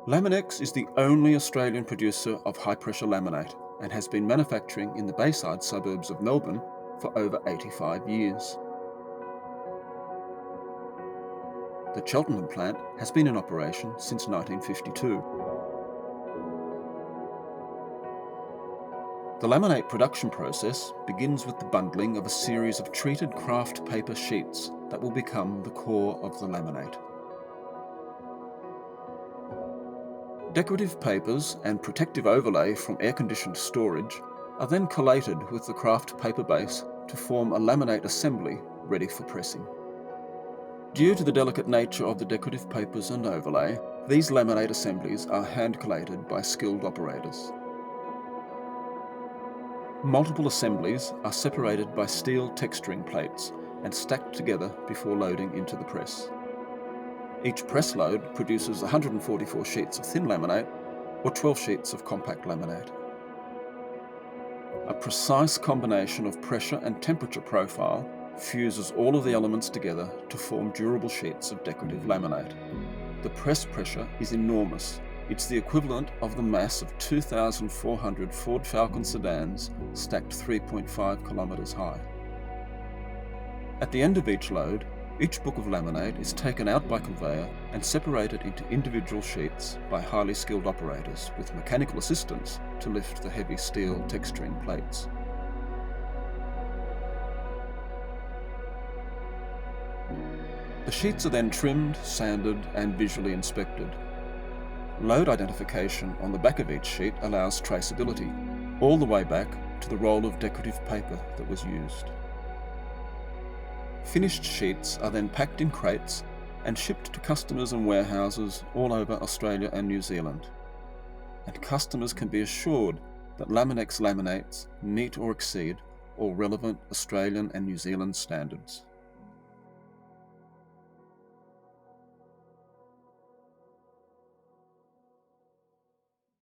Laminex is the only Australian producer of high-pressure laminate and has been manufacturing in the Bayside suburbs of Melbourne for over 85 years. The Cheltenham plant has been in operation since 1952. The laminate production process begins with the bundling of a series of treated kraft paper sheets that will become the core of the laminate. Decorative papers and protective overlay from air-conditioned storage are then collated with the kraft paper base to form a laminate assembly ready for pressing. Due to the delicate nature of the decorative papers and overlay, these laminate assemblies are hand-collated by skilled operators. Multiple assemblies are separated by steel texturing plates and stacked together before loading into the press. Each press load produces 144 sheets of thin laminate or 12 sheets of compact laminate. A precise combination of pressure and temperature profile fuses all of the elements together to form durable sheets of decorative laminate. The press pressure is enormous. It's the equivalent of the mass of 2,400 Ford Falcon sedans stacked 3.5 kilometres high. At the end of each load, each book of laminate is taken out by conveyor and separated into individual sheets by highly skilled operators with mechanical assistance to lift the heavy steel texturing plates. The sheets are then trimmed, sanded and visually inspected. Load identification on the back of each sheet allows traceability, all the way back to the roll of decorative paper that was used. Finished sheets are then packed in crates and shipped to customers and warehouses all over Australia and New Zealand. And customers can be assured that Laminex laminates meet or exceed all relevant Australian and New Zealand standards.